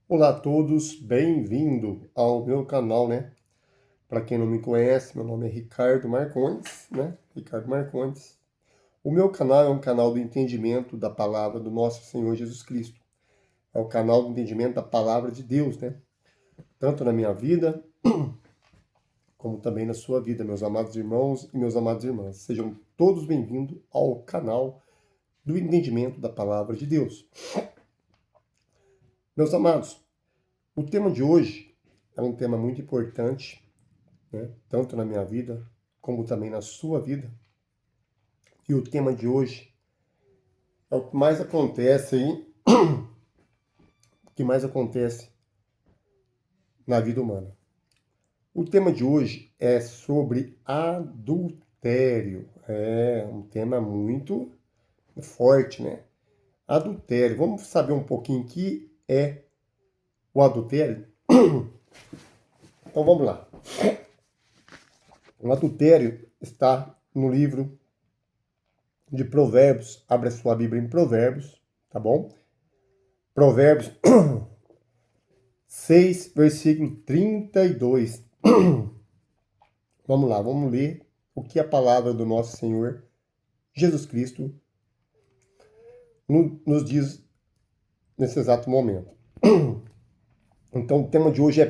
Olá a todos, bem-vindo ao meu canal, né? Para quem não me conhece, meu nome é Ricardo Marcondes, né? Ricardo Marcondes. O meu canal é um canal do entendimento da palavra do nosso Senhor Jesus Cristo. É o canal do entendimento da palavra de Deus, né? Tanto na minha vida, como também na sua vida, meus amados irmãos e meus amadas irmãs. Sejam todos bem-vindos ao canal do entendimento da palavra de Deus. Meus amados, o tema de hoje é um tema muito importante, né? Tanto na minha vida, como também na sua vida. E o tema de hoje é o que mais acontece aí, o que mais acontece na vida humana. O tema de hoje é sobre adultério. É um tema muito forte, né? Adultério. Vamos saber um pouquinho o que é o adultério? Então vamos lá. O adultério está no livro de Provérbios. Abre a sua Bíblia em Provérbios, tá bom? Provérbios 6, versículo 32. Vamos lá, vamos ler o que a palavra do nosso Senhor Jesus Cristo nos diz nesse exato momento. Então, o tema de hoje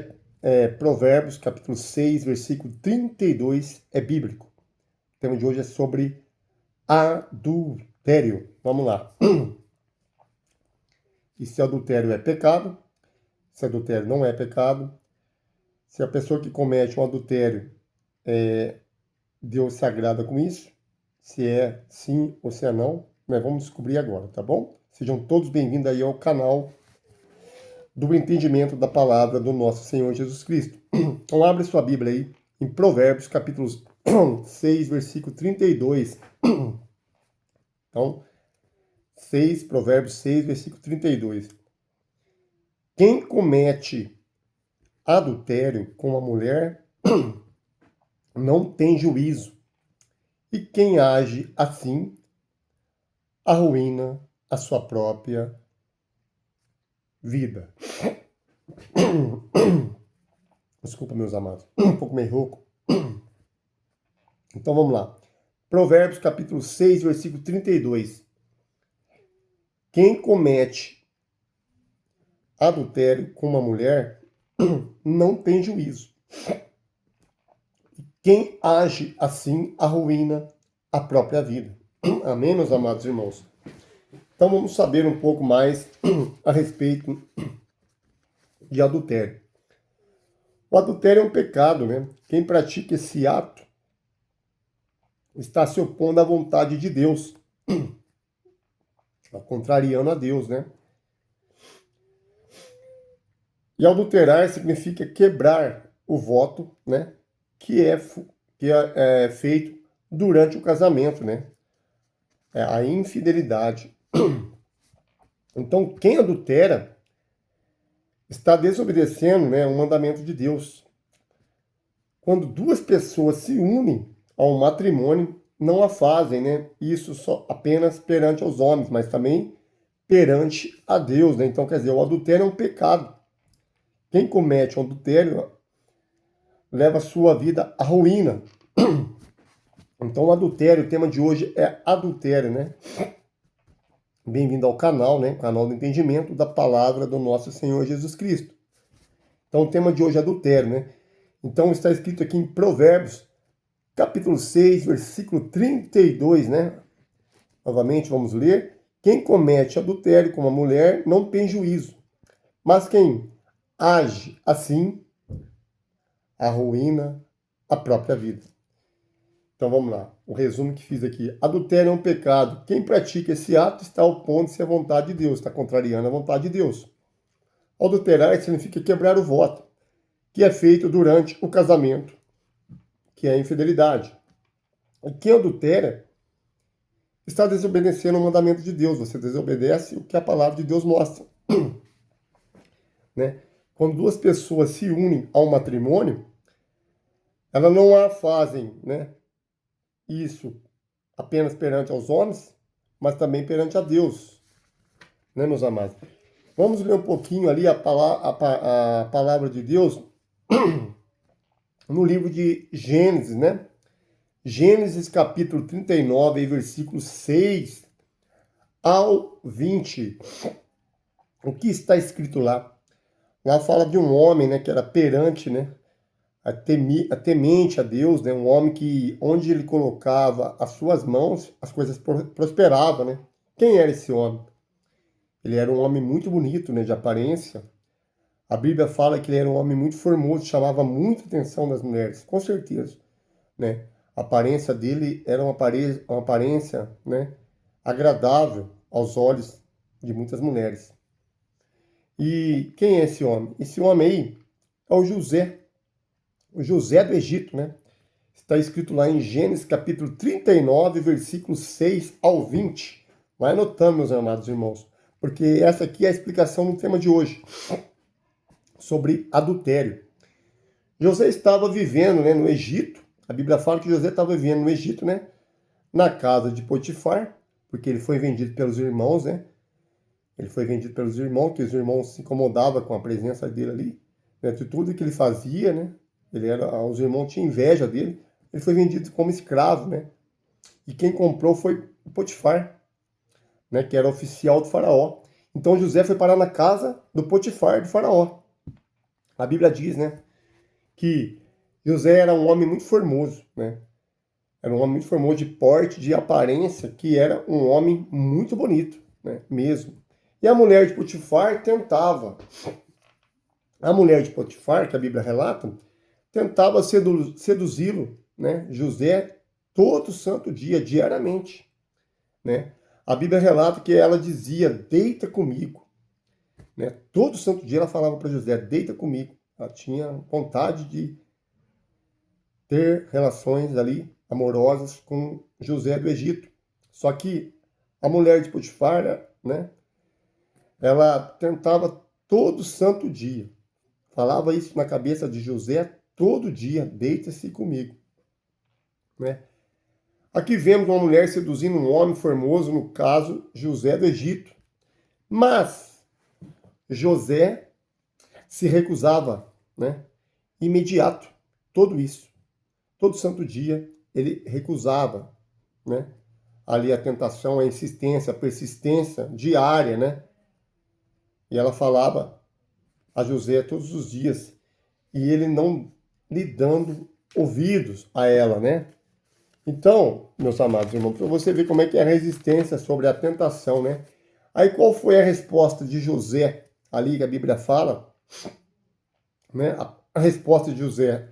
é Provérbios, capítulo 6, versículo 32, é bíblico. O tema de hoje é sobre adultério. Vamos lá. E se adultério é pecado, se adultério não é pecado, se a pessoa que comete um adultério, Deus se agrada com isso, se é sim ou se é não, nós vamos descobrir agora, tá bom? Sejam todos bem-vindos aí ao canal do entendimento da palavra do nosso Senhor Jesus Cristo. Então abre sua Bíblia aí em Provérbios, capítulo 6, versículo 32. Então, Provérbios 6, versículo 32. Quem comete adultério com uma mulher não tem juízo, e quem age assim arruína a sua própria vida. Desculpa, meus amados, um pouco meio rouco. Então vamos lá. Provérbios capítulo 6, versículo 32. Quem comete adultério com uma mulher não tem juízo. Quem age assim arruína a própria vida. Amém, meus amados irmãos? Então vamos saber um pouco mais a respeito de adultério. O adultério é um pecado, né? Quem pratica esse ato está se opondo à vontade de Deus, contrariando a Deus, né? E adulterar significa quebrar o voto, né? Que é feito durante o casamento, né? É a infidelidade. Então, quem adultera está desobedecendo, né, o mandamento de Deus. Quando duas pessoas se unem ao matrimônio, não a fazem, né? Isso só apenas perante aos homens, mas também perante a Deus, né? Então, quer dizer, o adultério é um pecado. Quem comete o adultério leva a sua vida à ruína. Então, o adultério, o tema de hoje é adultério, né? Bem-vindo ao canal, né? Canal do entendimento da palavra do nosso Senhor Jesus Cristo. Então, o tema de hoje é adultério, né? Então, está escrito aqui em Provérbios, capítulo 6, versículo 32, né? Novamente, vamos ler. Quem comete adultério com uma mulher não tem juízo, mas quem age assim arruína a própria vida. Então vamos lá, o resumo que fiz aqui. Adultério é um pecado. Quem pratica esse ato está opondo-se à vontade de Deus, está contrariando a vontade de Deus. Adulterar significa quebrar o voto, que é feito durante o casamento, que é a infidelidade. E quem adultera está desobedecendo o mandamento de Deus. Você desobedece o que a palavra de Deus mostra. Né? Quando duas pessoas se unem ao matrimônio, elas não a fazem, né, isso apenas perante aos homens, mas também perante a Deus, né, meus amados? Vamos ler um pouquinho ali a palavra de Deus no livro de Gênesis, né? Gênesis capítulo 39, versículos 6 ao 20. O que está escrito lá? Lá fala de um homem, né, que era perante, né, temente a Deus, né, um homem que onde ele colocava as suas mãos, as coisas prosperavam, né? Quem era esse homem? Ele era um homem muito bonito, né, de aparência. A Bíblia fala que ele era um homem muito formoso, chamava muita atenção das mulheres, com certeza, né? A aparência dele era uma aparência, né, agradável aos olhos de muitas mulheres. E quem é esse homem? Esse homem aí é o José do Egito, né? Está escrito lá em Gênesis capítulo 39, versículos 6 ao 20. Vai anotando, meus amados irmãos, porque essa aqui é a explicação do tema de hoje, sobre adultério. José estava vivendo, né, no Egito. A Bíblia fala que José estava vivendo no Egito, né, na casa de Potifar, porque ele foi vendido pelos irmãos, né? Ele foi vendido pelos irmãos, que os irmãos se incomodavam com a presença dele ali, né, de tudo que ele fazia, né? Os irmãos tinham inveja dele. Ele foi vendido como escravo, né? E quem comprou foi o Potifar, né, que era oficial do faraó. Então José foi parar na casa do Potifar do faraó. A Bíblia diz, né, que José era um homem muito formoso, né? Era um homem muito formoso de porte, de aparência, que era um homem muito bonito, né, mesmo. E a mulher de Potifar tentava. A mulher de Potifar, que a Bíblia relata, tentava seduzi-lo, né, José, todo santo dia, diariamente, né? A Bíblia relata que ela dizia, deita comigo, né? Todo santo dia ela falava para José, deita comigo. Ela tinha vontade de ter relações ali amorosas com José do Egito. Só que a mulher de Potifar, né, ela tentava todo santo dia. Falava isso na cabeça de José todo dia, deita-se comigo, né? Aqui vemos uma mulher seduzindo um homem formoso, no caso, José do Egito. Mas José se recusava, né? Imediato, tudo isso. Todo santo dia ele recusava, né? Ali a tentação, a insistência, a persistência diária, né? E ela falava a José todos os dias e ele não lhe dando ouvidos a ela, né? Então, meus amados irmãos, para você ver como é que é a resistência sobre a tentação, né? Aí qual foi a resposta de José ali que a Bíblia fala, né? A resposta de José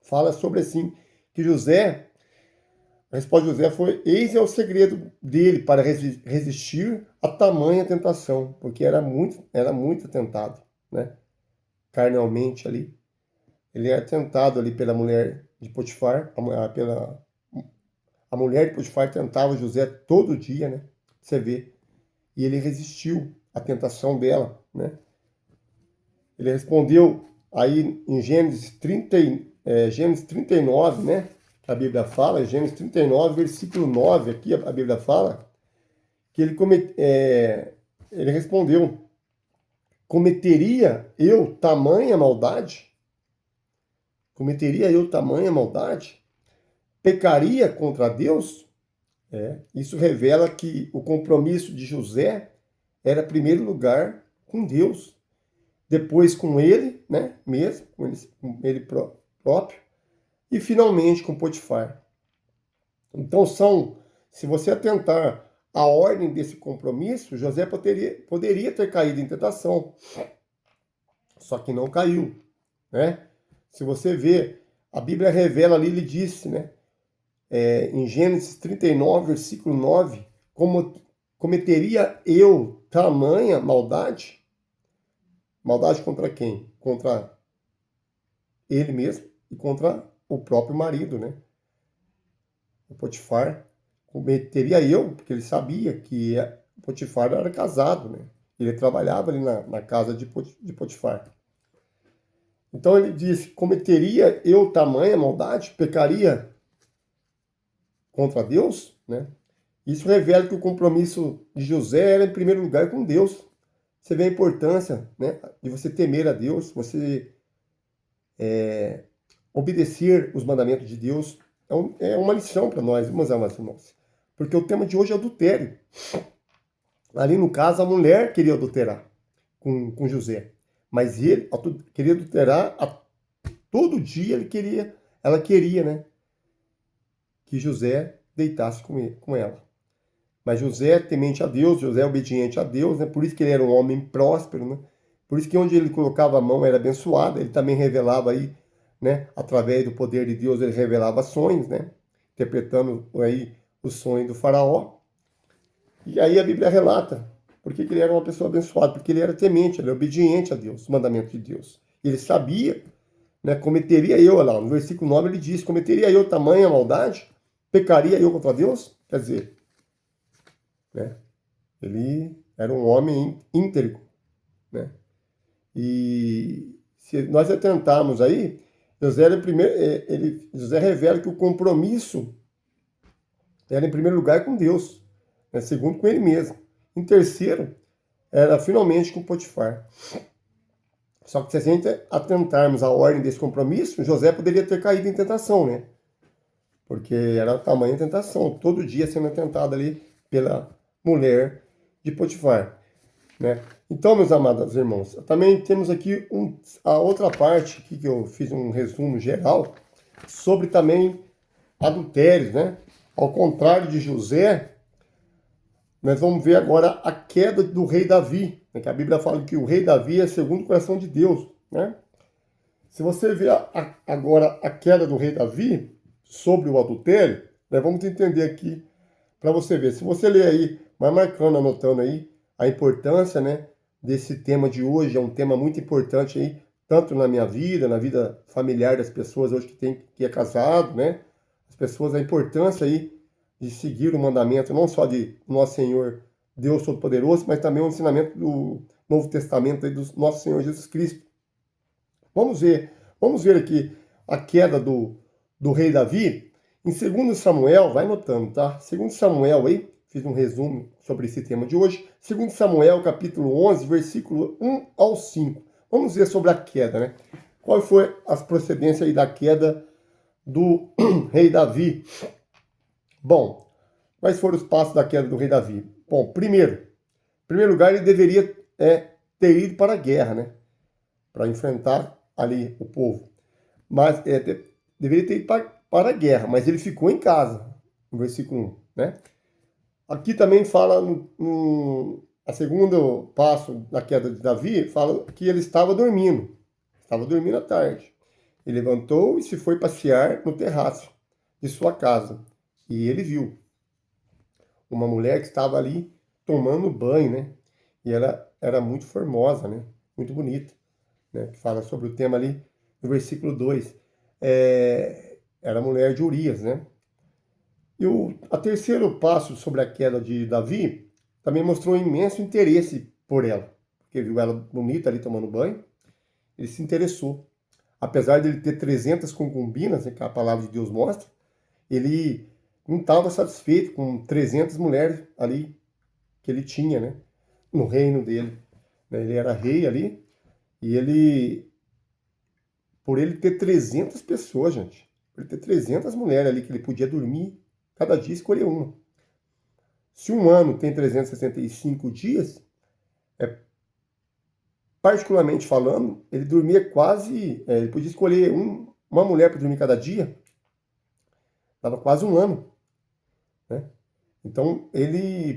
fala sobre assim que a resposta de José foi: eis é o segredo dele para resistir a tamanha tentação, porque era muito tentado, né? Carnalmente ali. Ele era tentado ali pela mulher de Potifar, a mulher de Potifar tentava José todo dia, né? Você vê. E ele resistiu à tentação dela, né? Ele respondeu aí em Gênesis 39, né? A Bíblia fala, Gênesis 39, versículo 9, aqui a Bíblia fala, que ele respondeu: cometeria eu tamanha maldade? Cometeria eu tamanha maldade? Pecaria contra Deus? Isso revela que o compromisso de José era, em primeiro lugar, com Deus, depois com ele, né, mesmo, com ele próprio, e finalmente com Potifar. Então se você atentar à ordem desse compromisso, José poderia ter caído em tentação, só que não caiu, né? Se você ver, a Bíblia revela ali, ele disse, né, em Gênesis 39, versículo 9, como cometeria eu tamanha maldade? Maldade contra quem? Contra ele mesmo e contra o próprio marido, né? O Potifar cometeria eu, porque ele sabia que o Potifar era casado, né? Ele trabalhava ali na casa de Potifar. Então ele disse: cometeria eu tamanha maldade? Pecaria contra Deus, né? Isso revela que o compromisso de José era em primeiro lugar com Deus, você vê a importância, né, de você temer a Deus, você obedecer os mandamentos de Deus. É uma lição para nós, meus amados irmãos. Porque o tema de hoje é adultério. Ali no caso, a mulher queria adulterar com José. Mas ele queria adulterar todo dia, ela queria, né, que José deitasse com ela. Mas José, temente a Deus, José obediente a Deus, né? Por isso que ele era um homem próspero, né? Por isso que onde ele colocava a mão era abençoado. Ele também revelava aí, né? Através do poder de Deus, ele revelava sonhos, né? Interpretando aí o sonho do faraó. E aí a Bíblia relata porque que ele era uma pessoa abençoada, porque ele era temente, ele era obediente a Deus, os mandamentos de Deus. Ele sabia, né? Cometeria eu, lá no versículo 9 ele diz, cometeria eu tamanha maldade? Pecaria eu contra Deus? Quer dizer, né? Ele era um homem íntegro, né? E se nós atentarmos aí, José era José revela que o compromisso era em primeiro lugar com Deus, né? Segundo com ele mesmo. Em terceiro, era finalmente com Potifar. Só que se a gente atentarmos à ordem desse compromisso, José poderia ter caído em tentação, né? Porque era a tamanha tentação, todo dia sendo tentado ali pela mulher de Potifar, né? Então, meus amados irmãos, também temos aqui a outra parte aqui que eu fiz um resumo geral sobre também adultérios, né? Ao contrário de José, nós vamos ver agora a queda do rei Davi, né? Que a Bíblia fala que o rei Davi é segundo o coração de Deus, né? Se você ver agora a queda do rei Davi sobre o adultério, nós vamos entender aqui para você ver. Se você ler aí, vai marcando, anotando aí a importância, né, desse tema de hoje, é um tema muito importante aí, tanto na minha vida, na vida familiar das pessoas hoje que é casado, né? As pessoas, a importância aí de seguir o mandamento, não só de nosso Senhor Deus Todo-Poderoso, mas também o ensinamento do Novo Testamento aí do nosso Senhor Jesus Cristo. Vamos ver aqui a queda do rei Davi. Em 2 Samuel, vai notando, tá? 2 Samuel aí, fiz um resumo sobre esse tema de hoje. 2 Samuel, capítulo 11, versículo 1 ao 5. Vamos ver sobre a queda, né? Qual foi as procedências aí da queda do rei Davi? Bom, quais foram os passos da queda do rei Davi? Bom, em primeiro lugar, ele deveria ter ido para a guerra, né? Para enfrentar ali o povo. Mas deveria ter ido para a guerra, mas ele ficou em casa, no versículo 1, né? Aqui também fala, a segundo passo da queda de Davi, fala que ele estava dormindo à tarde. Ele levantou e se foi passear no terraço de sua casa. E ele viu uma mulher que estava ali tomando banho, né? E ela era muito formosa, né? Muito bonita, né? Que fala sobre o tema ali no versículo 2. Era a mulher de Urias, né? E o terceiro passo sobre a queda de Davi também mostrou um imenso interesse por ela, porque viu ela bonita ali tomando banho, ele se interessou. Apesar de ele ter 300 concubinas, né, que a palavra de Deus mostra, ele não estava satisfeito com 300 mulheres ali que ele tinha, né, no reino dele. Ele era rei ali e por ele ter 300 pessoas, gente, por ele ter 300 mulheres ali que ele podia dormir, cada dia escolher uma. Se um ano tem 365 dias, particularmente falando, ele dormia ele podia escolher uma mulher para dormir cada dia, dava quase um ano, né? Então,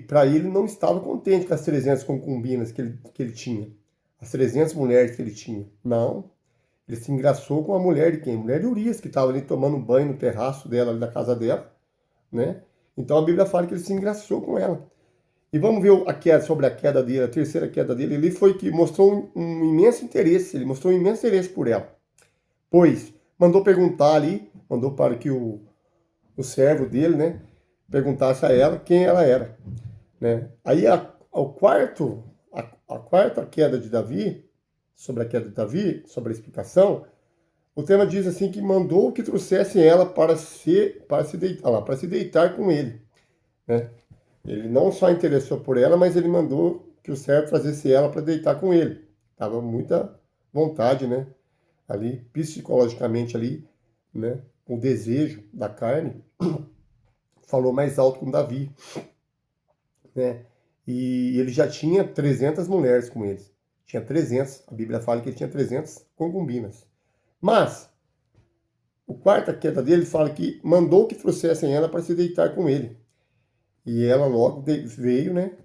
para ele não estava contente com as 300 concubinas que ele tinha, as 300 mulheres que ele tinha. Não, ele se engraçou com a mulher de quem? A mulher de Urias, que estava ali tomando banho no terraço dela, ali da casa dela, né? Então a Bíblia fala que ele se engraçou com ela. E vamos ver sobre a queda dele, a terceira queda dele. Ele foi que mostrou um imenso interesse, ele mostrou um imenso interesse por ela. Pois mandou perguntar ali, mandou para que o servo dele, né, perguntasse a ela quem ela era, né? Aí a quarta queda de Davi, sobre a queda de Davi, sobre a explicação, o tema diz assim que mandou que trouxessem ela para se deitar com ele, né? Ele não só interessou por ela, mas ele mandou que o servo trazesse ela para deitar com ele. Tava muita vontade, né? Ali, psicologicamente ali, né? O desejo da carne falou mais alto com Davi, né? E ele já tinha 300 mulheres com eles. Tinha 300, a Bíblia fala que ele tinha 300 concubinas. Mas, o quarta queda dele fala que mandou que trouxessem ela para se deitar com ele. E ela logo veio, né?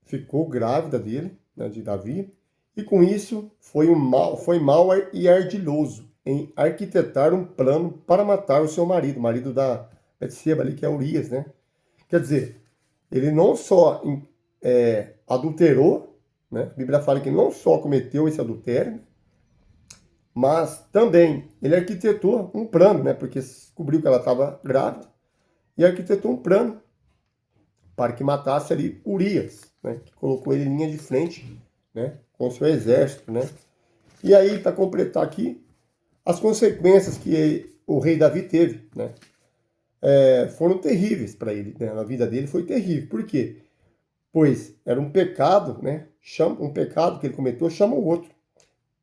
Ficou grávida dele, né, de Davi. E com isso foi mal e ardiloso em arquitetar um plano para matar o seu marido, o marido da Betseba ali, que é Urias, né? Quer dizer, ele não só adulterou, né? A Bíblia fala que não só cometeu esse adultério, mas também ele arquitetou um plano, né? Porque descobriu que ela estava grávida e arquitetou um plano para que matasse ali Urias, né? Que colocou ele em linha de frente, né? Com seu exército, né? E aí, para completar aqui, as consequências que o rei Davi teve, né? Foram terríveis para ele, né? A vida dele foi terrível. Por quê? Pois era um pecado, né? Um pecado que ele cometeu, chama o outro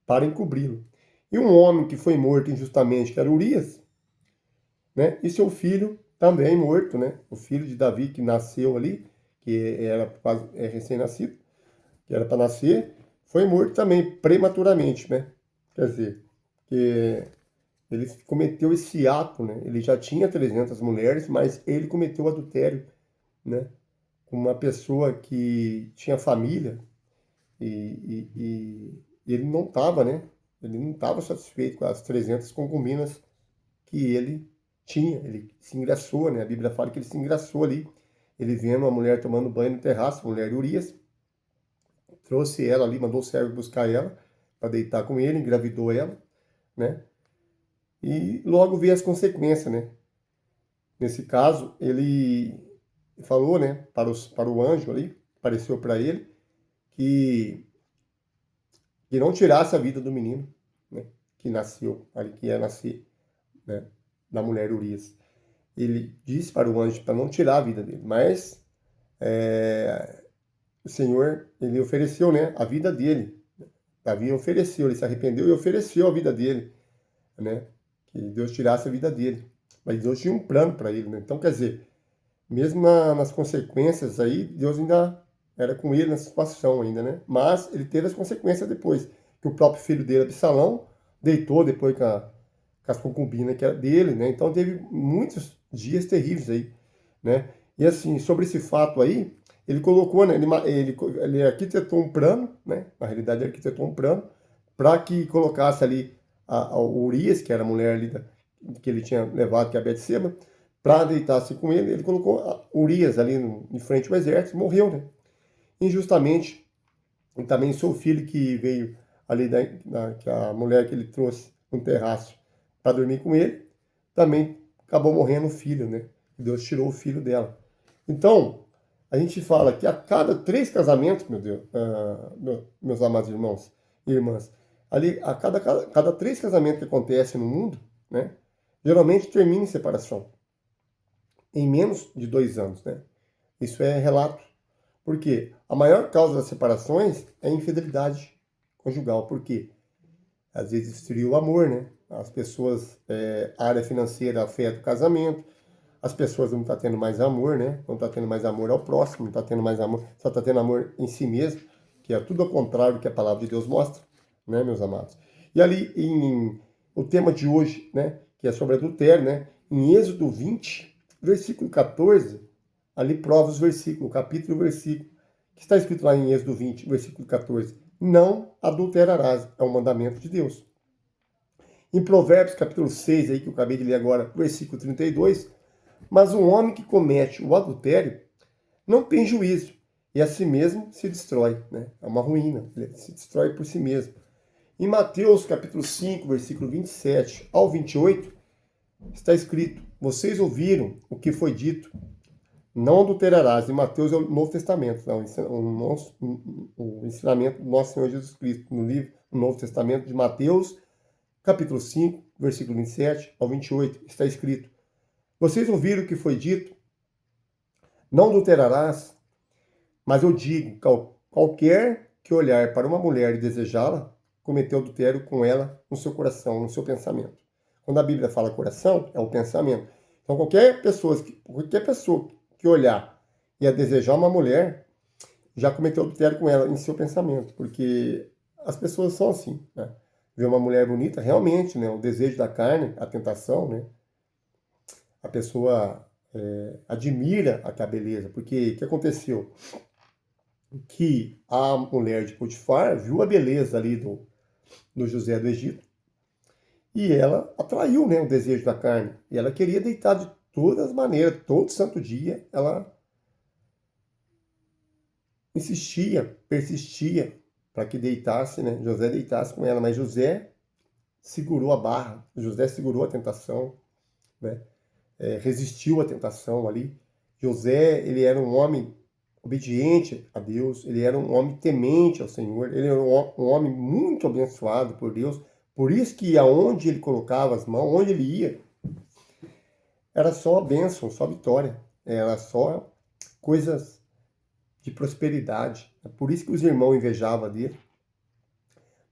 para encobri-lo. E um homem que foi morto injustamente, que era Urias, né? E seu filho também morto, né? O filho de Davi que nasceu ali, que era quase recém-nascido, que era para nascer, foi morto também prematuramente, né? Quer dizer, que ele cometeu esse ato, né? Ele já tinha 300 mulheres, mas ele cometeu adultério, né? Com uma pessoa que tinha família e ele não estava, né? Ele não estava satisfeito com as 300 concubinas que ele tinha. Ele se engraçou, né? A Bíblia fala que ele se engraçou ali. Ele vendo uma mulher tomando banho no terraço, a mulher de Urias, trouxe ela ali, mandou o servo buscar ela para deitar com ele, engravidou ela, né? E logo veio as consequências, né? Nesse caso, ele falou, né, para o anjo ali, apareceu para ele, que não tirasse a vida do menino, né, que nasceu, ali, que ia nascer, né, da mulher Urias. Ele disse para o anjo para não tirar a vida dele, mas o Senhor, ele ofereceu, né, a vida dele. Davi ofereceu, ele se arrependeu e ofereceu a vida dele, né, que Deus tirasse a vida dele. Mas Deus tinha um plano para ele, né? Então, quer dizer, mesmo nas consequências aí, Deus ainda era com ele nessa situação ainda, né? Mas ele teve as consequências depois, que o próprio filho dele, Absalão, deitou depois com as concubinas que era dele, né? Então teve muitos dias terríveis aí, né? E assim, sobre esse fato aí, ele colocou, né? Ele arquitetou um plano, né? Na realidade, ele arquitetou um plano para que colocasse ali a Urias, que era a mulher ali que ele tinha levado, que é a Betseba, para deitar-se com ele. Ele colocou Urias ali em frente ao exército, morreu, né? Injustamente. E também seu filho que veio ali, que a mulher que ele trouxe no terraço para dormir com ele, também acabou morrendo o filho, né? Deus tirou o filho dela. Então, a gente fala que a cada 3 casamentos, meu Deus, meus amados irmãos e irmãs, ali, a cada 3 casamentos que acontecem no mundo, né? Geralmente termina em separação. Em menos de 2 anos, né? Isso é relato. Porque a maior causa das separações é a infidelidade conjugal. Por quê? Às vezes esfria o amor, né? As pessoas, a área financeira afeta o casamento, as pessoas não estão tendo mais amor, né? Não estão tendo mais amor ao próximo, não estão tendo mais amor, só está tendo amor em si mesmo, que é tudo ao contrário do que a palavra de Deus mostra, né, meus amados? E ali, o tema de hoje, né, que é sobre adultério, né? Em Êxodo 20, versículo 14, ali prova os versículos, o capítulo e o versículo, que está escrito lá em Êxodo 20, versículo 14. Não adulterarás, é um mandamento de Deus. Em Provérbios, capítulo 6, aí, que eu acabei de ler agora, versículo 32, mas um homem que comete o adultério não tem juízo, e a si mesmo se destrói, né? É uma ruína, ele se destrói por si mesmo. Em Mateus, capítulo 5, versículo 27 ao 28, está escrito: vocês ouviram o que foi dito, não adulterarás. Em Mateus é o Novo Testamento, não, o ensinamento do nosso Senhor Jesus Cristo, no livro do Novo Testamento de Mateus, capítulo 5, versículo 27 ao 28, está escrito: vocês ouviram o que foi dito, não adulterarás, mas eu digo, qualquer que olhar para uma mulher e desejá-la, cometeu adultério com ela no seu coração, no seu pensamento. Quando a Bíblia fala coração, é o pensamento. Então, qualquer pessoa que olhar e a desejar uma mulher, já cometeu adultério com ela em seu pensamento, porque as pessoas são assim, né? Ver uma mulher bonita, realmente, né? O desejo da carne, a tentação, né? A pessoa admira a beleza, porque o que aconteceu? Que a mulher de Potifar viu a beleza ali do José do Egito e ela atraiu, né, o desejo da carne. E ela queria deitar de todas as maneiras, todo santo dia, ela insistia, persistia para que deitasse, né, José deitasse com ela, mas José segurou a barra, José segurou a tentação, né, resistiu à tentação ali. José, ele era um homem obediente a Deus, ele era um homem temente ao Senhor, ele era um homem muito abençoado por Deus, por isso que aonde ele colocava as mãos, onde ele ia, era só bênção, só vitória, era só coisas de prosperidade. É por isso que os irmãos invejavam dele,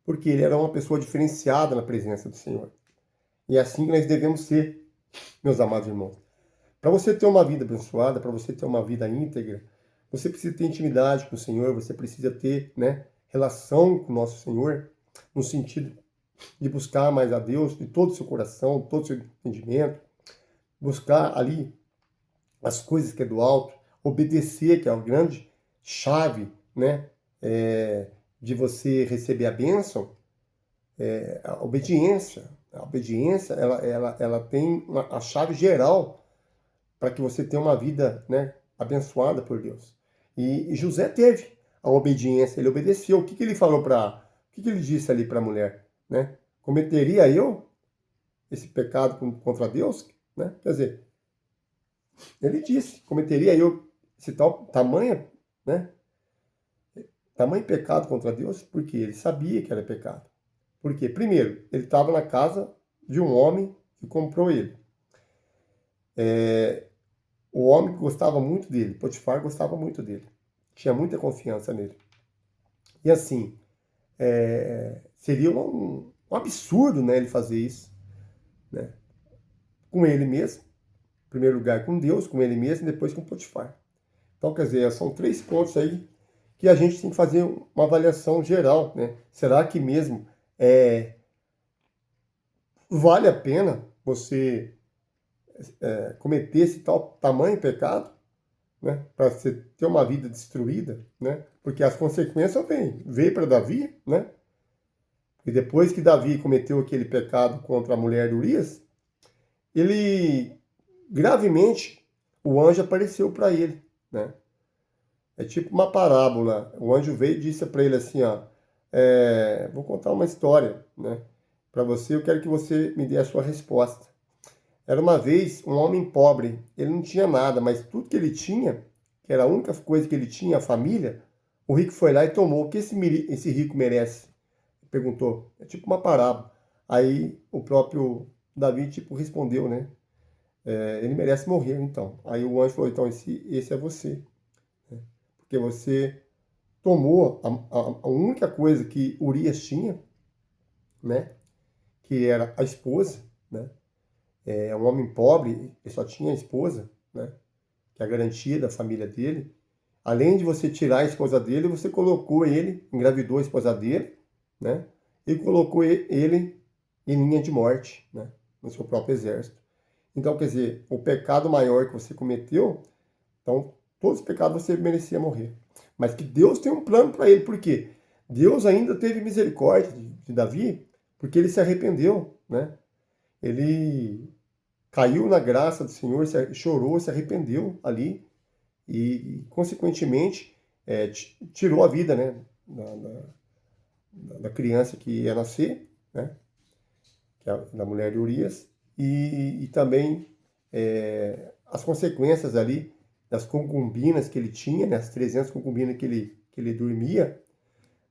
porque ele era uma pessoa diferenciada na presença do Senhor. E é assim que nós devemos ser, meus amados irmãos. Para você ter uma vida abençoada, para você ter uma vida íntegra, você precisa ter intimidade com o Senhor, você precisa ter, né, relação com o nosso Senhor, no sentido de buscar mais a Deus de todo o seu coração, todo o seu entendimento, buscar ali as coisas que é do alto, obedecer, que é a grande chave, né, de você receber a bênção, a obediência. A obediência, ela tem a chave geral para que você tenha uma vida, né, abençoada por Deus. E José teve a obediência, ele obedeceu. O que ele falou o que ele disse ali para a mulher, né? Cometeria eu esse pecado contra Deus, né? Quer dizer, ele disse, cometeria eu esse tamanho, né? Tamanho pecado contra Deus, porque ele sabia que era pecado. Por quê? Primeiro, ele estava na casa de um homem que comprou ele. O homem gostava muito dele, Potifar gostava muito dele, tinha muita confiança nele. E assim, seria um absurdo, né, ele fazer isso, né, com ele mesmo, em primeiro lugar com Deus, com ele mesmo, e depois com Potifar. Então, quer dizer, são 3 pontos aí que a gente tem que fazer uma avaliação geral, né? Será que mesmo vale a pena você cometer esse tamanho pecado, né, para você ter uma vida destruída, né? Porque as consequências veio para Davi, né? E depois que Davi cometeu aquele pecado contra a mulher de Urias, ele gravemente o anjo apareceu para ele, né? É tipo uma parábola. O anjo veio e disse para ele assim, ó, vou contar uma história, né? Para você, eu quero que você me dê a sua resposta. Era uma vez um homem pobre, ele não tinha nada, mas tudo que ele tinha, que era a única coisa que ele tinha, a família, o rico foi lá e tomou. O que esse rico merece? Perguntou. É tipo uma parábola. Aí o próprio Davi tipo respondeu, né? Ele merece morrer, então. Aí o anjo falou, então esse é você. Porque você tomou a única coisa que Urias tinha, né? Que era a esposa, né? É um homem pobre, ele só tinha a esposa, né? Que é a garantia da família dele. Além de você tirar a esposa dele, você colocou ele, engravidou a esposa dele, né? E colocou ele em linha de morte, né? No seu próprio exército. Então, quer dizer, o pecado maior que você cometeu, então, todos os pecados você merecia morrer. Mas que Deus tem um plano para ele, por quê? Deus ainda teve misericórdia de Davi, porque ele se arrependeu, né? Ele caiu na graça do Senhor, chorou, se arrependeu ali e consequentemente, tirou a vida, né, da criança que ia nascer, né, que é da mulher de Urias, e também as consequências ali das concubinas que ele tinha, né, as 300 concubinas que ele dormia,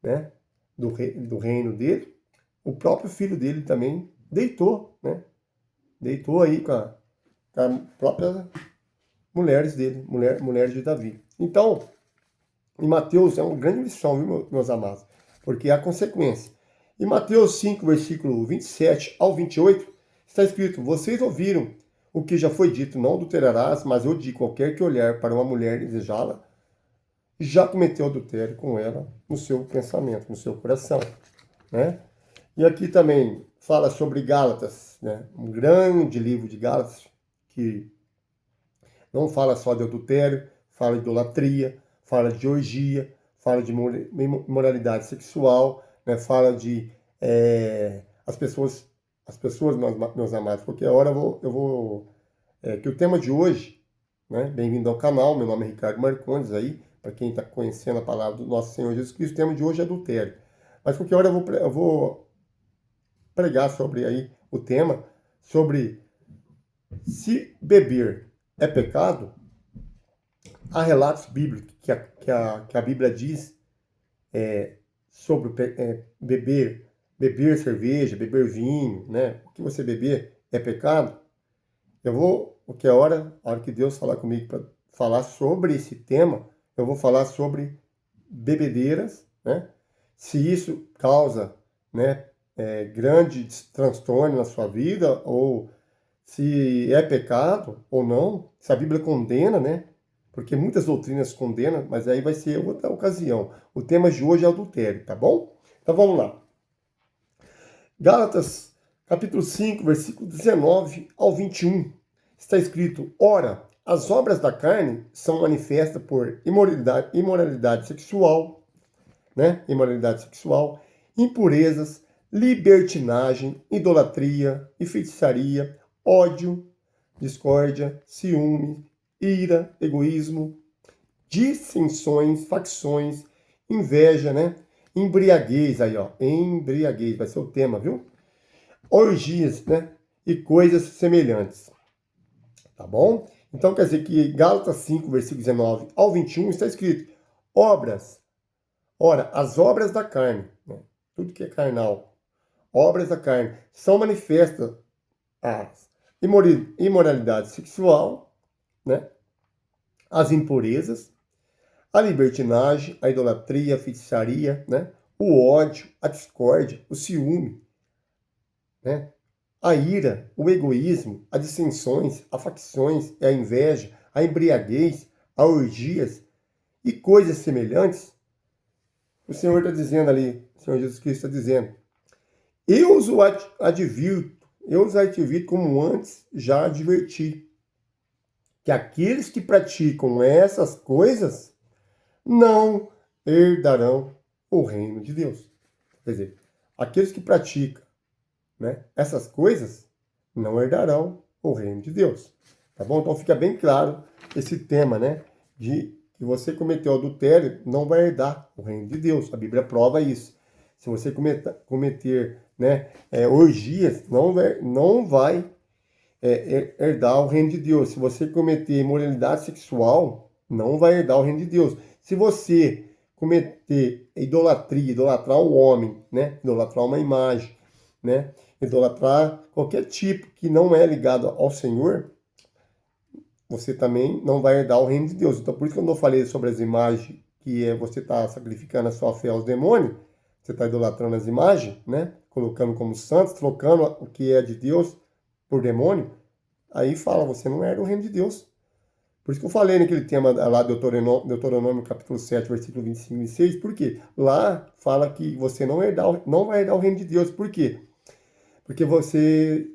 né, do reino dele. O próprio filho dele também deitou, né, deitou aí com a própria mulheres dele, mulheres de Davi. Então, Em Mateus é uma grande lição, viu, meus amados? Porque é a consequência. Em Mateus 5, versículo 27 ao 28, está escrito: Vocês ouviram o que já foi dito, não adulterarás, mas eu digo, qualquer que olhar para uma mulher e desejá-la, já cometeu adultério com ela no seu pensamento, no seu coração, né? E aqui também fala sobre Gálatas, né? Um grande livro de Gálatas, que não fala só de adultério, fala de idolatria, fala de orgia, fala de imoralidade sexual, né? Fala de as pessoas, meus amados, porque a hora que o tema de hoje, né? Bem-vindo ao canal, meu nome é Ricardo Marcondes aí, para quem está conhecendo a palavra do nosso Senhor Jesus Cristo, o tema de hoje é adultério. Mas qualquer hora eu vou pregar sobre aí o tema, sobre se beber é pecado. Há relatos bíblicos que a Bíblia diz sobre beber cerveja, beber vinho, né? O que você beber é pecado. Eu vou, a hora que Deus falar comigo para falar sobre esse tema, eu vou falar sobre bebedeiras, né? Se isso causa, né, grande transtorno na sua vida, ou se é pecado ou não, se a Bíblia condena, né? Porque muitas doutrinas condenam, mas aí vai ser outra ocasião. O tema de hoje é adultério, tá bom? Então vamos lá. Gálatas, capítulo 5, versículo 19 ao 21. Está escrito: Ora, as obras da carne são manifestas por imoralidade sexual, né? Imoralidade sexual, impurezas, libertinagem, idolatria e feitiçaria, ódio, discórdia, ciúme, ira, egoísmo, dissensões, facções, inveja, né? Embriaguez, aí ó, embriaguez, vai ser o tema, viu? Orgias, né? E coisas semelhantes. Tá bom? Então quer dizer que Gálatas 5, versículo 19 ao 21 está escrito: obras. Ora, as obras da carne, né? Tudo que é carnal, obras da carne, são manifestas a imoralidade sexual, né? As impurezas, a libertinagem, a idolatria, a feitiçaria, né? O ódio, a discórdia, o ciúme, né? A ira, o egoísmo, as dissensões, as facções, a inveja, a embriaguez, a orgias e coisas semelhantes. O Senhor está dizendo ali, o Senhor Jesus Cristo está dizendo: eu os advirto como antes já adverti, que aqueles que praticam essas coisas não herdarão o reino de Deus. Quer dizer, aqueles que praticam, né, essas coisas não herdarão o reino de Deus. Tá bom? Então fica bem claro esse tema, né, de que você cometeu adultério, não vai herdar o reino de Deus. A Bíblia prova isso. Se você cometer, né, orgias, não vai herdar o reino de Deus. Se você cometer imoralidade sexual, não vai herdar o reino de Deus. Se você cometer idolatria, idolatrar o homem, né, idolatrar uma imagem, né, idolatrar qualquer tipo que não é ligado ao Senhor, você também não vai herdar o reino de Deus. Então, por isso que quando eu falei sobre as imagens, que você está sacrificando a sua fé aos demônios, você está idolatrando as imagens, né? Colocando como santos, trocando o que é de Deus por demônio, aí fala, você não herda o reino de Deus. Por isso que eu falei naquele tema lá, Deuteronômio capítulo 7, versículo 25 e 26, por quê? Lá fala que você não vai herdar o reino de Deus. Por quê? Porque você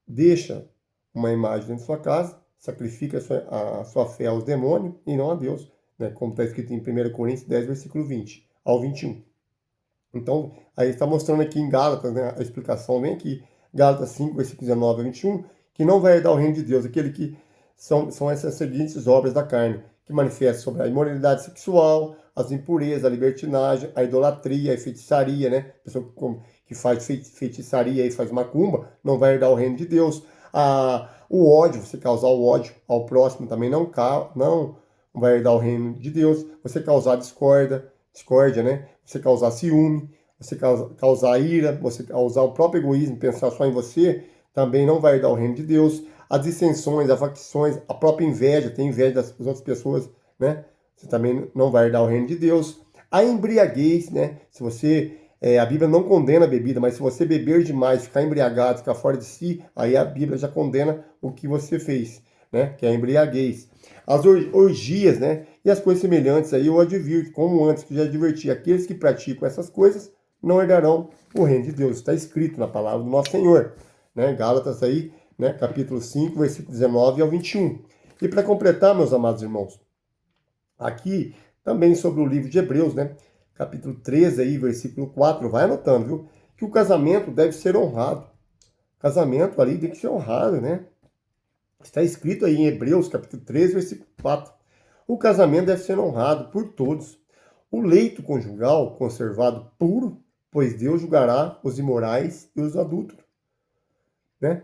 deixa uma imagem dentro da sua casa, sacrifica a sua fé aos demônios e não a Deus, né? Como está escrito em 1 Coríntios 10, versículo 20 ao 21. Então, aí está mostrando aqui em Gálatas, né, a explicação vem aqui, Gálatas 5, versículo 19 a 21, que não vai herdar o reino de Deus, aquele que são essas seguintes obras da carne, que manifestam sobre a imoralidade sexual, as impurezas, a libertinagem, a idolatria, a feitiçaria, né? A pessoa que faz feitiçaria e faz macumba, não vai herdar o reino de Deus. O ódio, você causar o ódio ao próximo também não vai herdar o reino de Deus. Você causar discórdia, né? Você causar ciúme, você causar ira, você causar o próprio egoísmo, pensar só em você, também não vai herdar o reino de Deus. As dissensões, as facções, a própria inveja, ter inveja das outras pessoas, né? você também não vai herdar o reino de Deus. A embriaguez, né? Se você, a Bíblia não condena a bebida, mas se você beber demais, ficar embriagado, ficar fora de si, aí a Bíblia já condena o que você fez, né? Que é a embriaguez. As orgias, né? E as coisas semelhantes aí eu advirto, como antes que já adverti, aqueles que praticam essas coisas não herdarão o reino de Deus. Está escrito na palavra do nosso Senhor, né? Gálatas aí, né? Capítulo 5, versículo 19 ao 21. E para completar, meus amados irmãos, aqui também sobre o livro de Hebreus, né? Capítulo 13 aí, versículo 4, vai anotando, viu? Que o casamento deve ser honrado. O casamento ali tem que ser honrado, né? Está escrito aí em Hebreus, capítulo 13, versículo 4. O casamento deve ser honrado por todos. O leito conjugal conservado puro, pois Deus julgará os imorais e os adúlteros, né?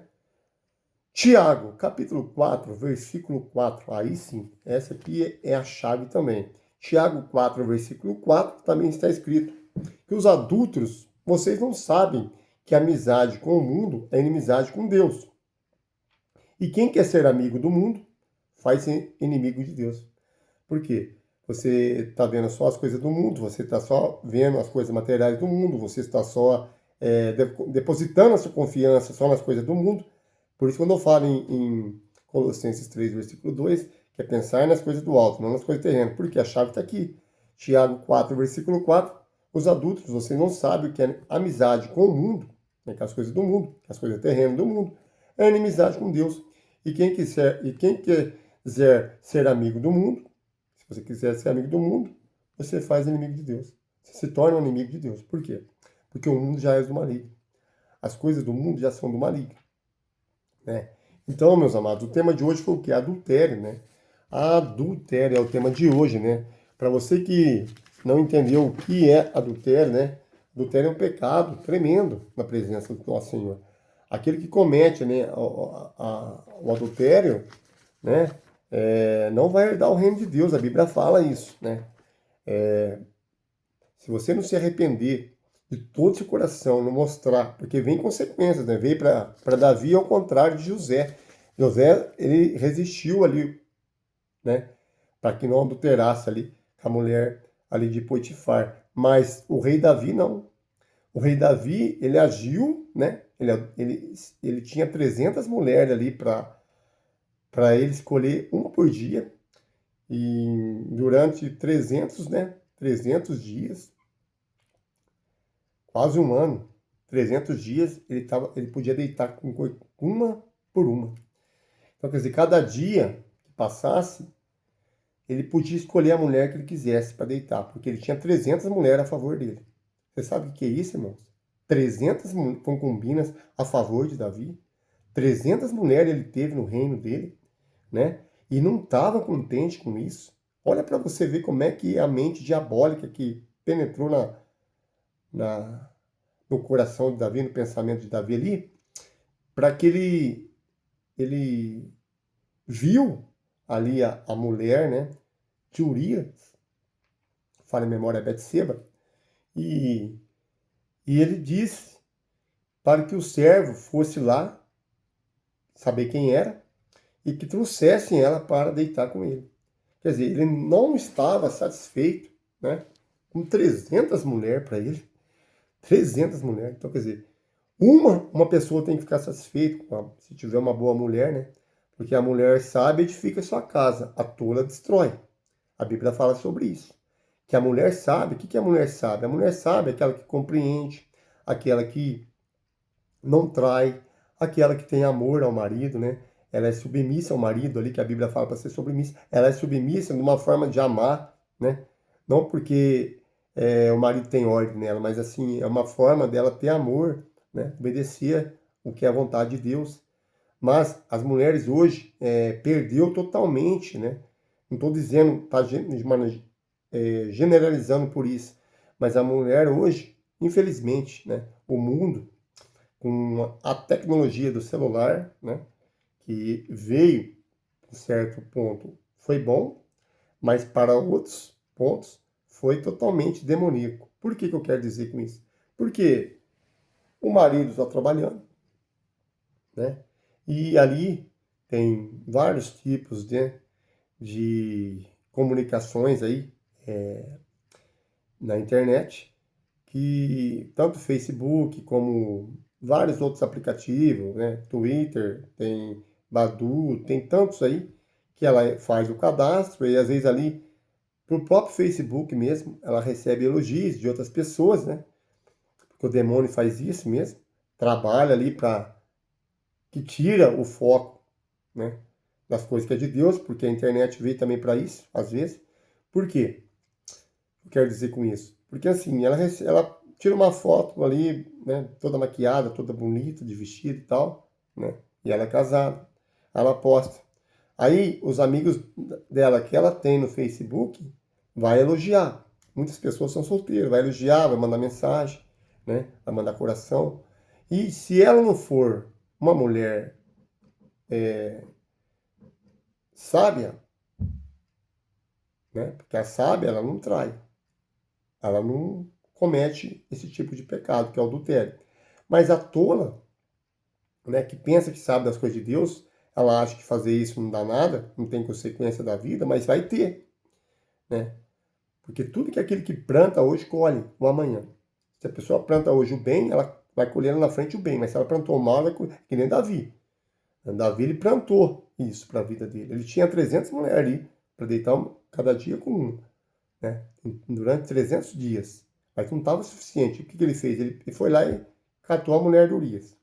Tiago, capítulo 4, versículo 4. Aí sim, essa aqui é a chave também. Tiago 4, versículo 4, também está escrito que os adúlteros, vocês não sabem que a amizade com o mundo é inimizade com Deus. E quem quer ser amigo do mundo, faz-se inimigo de Deus. Por quê? Você está vendo só as coisas do mundo, você está só vendo as coisas materiais do mundo, você está só depositando a sua confiança só nas coisas do mundo. Por isso, quando eu falo em Colossenses 3, versículo 2, que é pensar nas coisas do alto, não nas coisas terrenas, porque a chave está aqui. Tiago 4, versículo 4, os adultos, vocês não sabem o que é amizade com o mundo, né, com as coisas do mundo, com as coisas terrenas do mundo, é inimizade com Deus. Quem quiser ser amigo do mundo, se você quiser ser amigo do mundo, você faz inimigo de Deus. Você se torna um inimigo de Deus. Por quê? Porque o mundo já é do maligno. As coisas do mundo já são do maligno, né? Então, meus amados, o tema de hoje foi o quê? Adultério, né? Adultério é o tema de hoje, né? Para você que não entendeu o que é adultério, né? Adultério é um pecado tremendo na presença do nosso Senhor. Aquele que comete, né, o adultério, né, não vai herdar o reino de Deus. A Bíblia fala isso, né? Se você não se arrepender de todo o seu coração, não mostrar, porque vem consequências, né? Veio para Davi ao contrário de José. José, ele resistiu ali, né? Para que não adulterasse ali com a mulher ali de Potifar. Mas o rei Davi não. O rei Davi, ele agiu, né? Ele tinha 300 mulheres ali para ele escolher uma por dia. E durante 300, né? 300 dias, quase um ano, 300 dias, ele podia deitar com uma por uma. Então, quer dizer, cada dia que passasse, ele podia escolher a mulher que ele quisesse para deitar, porque ele tinha 300 mulheres a favor dele. Você sabe o que é isso, irmãos? 300 concubinas a favor de Davi. 300 mulheres ele teve no reino dele, né? E não estava contente com isso. Olha para você ver como é que é a mente diabólica que penetrou na, no coração de Davi, no pensamento de Davi ali, para que ele viu ali a mulher, né, de Urias, fala em memória Betseba, e, e ele disse para que o servo fosse lá saber quem era e que trouxessem ela para deitar com ele. Quer dizer, ele não estava satisfeito, né, com 300 mulheres para ele. 300 mulheres. Então, quer dizer, uma pessoa tem que ficar satisfeita se tiver uma boa mulher, né? Porque a mulher sábia edifica sua casa, a tola destrói. A Bíblia fala sobre isso. Que a mulher sábia, o que é a mulher sábia? A mulher sábia é aquela que compreende, aquela que não trai, aquela que tem amor ao marido, né? Ela é submissa ao marido ali, que a Bíblia fala para ser submissa. Ela é submissa numa forma de amar, né? Não porque o marido tem ordem nela, mas assim, é uma forma dela ter amor, né? Obedecer o que é a vontade de Deus. Mas as mulheres hoje perdeu totalmente, né? Não estou dizendo, tá generalizando por isso, mas a mulher hoje, infelizmente, né? O mundo com a tecnologia do celular, né, que veio, em certo ponto, foi bom, mas para outros pontos foi totalmente demoníaco. Por que eu quero dizer com isso? Porque o marido está trabalhando, né, e ali tem vários tipos de comunicações aí na internet, que tanto Facebook como vários outros aplicativos, né? Twitter, tem Badu, tem tantos aí, que ela faz o cadastro e às vezes ali, pro próprio Facebook mesmo, ela recebe elogios de outras pessoas, né? Porque o demônio faz isso mesmo, trabalha ali para que tira o foco, né, das coisas que é de Deus, porque a internet veio também para isso, às vezes. Por quê? Eu quero dizer com isso? Porque assim, ela tira uma foto ali, né, toda maquiada, toda bonita, de vestido e tal, né? E ela é casada. Ela posta. Aí os amigos dela que ela tem no Facebook vai elogiar. Muitas pessoas são solteiras, vai elogiar, vai mandar mensagem, né? Vai mandar coração. E se ela não for uma mulher sábia, né? Porque a sábia, ela não trai. Ela não comete esse tipo de pecado, que é o adultério. Mas a tola, né, que pensa que sabe das coisas de Deus, ela acha que fazer isso não dá nada, não tem consequência da vida, mas vai ter, né? Porque tudo que aquele que planta hoje colhe o amanhã. Se a pessoa planta hoje o bem, ela vai colher lá na frente o bem, mas se ela plantou o mal, ela vai colher, que nem Davi. Davi, ele plantou isso para a vida dele. Ele tinha 300 mulheres ali para deitar cada dia com um, né? Durante 300 dias. Mas não estava suficiente. O que ele fez? Ele foi lá e catou a mulher de Urias.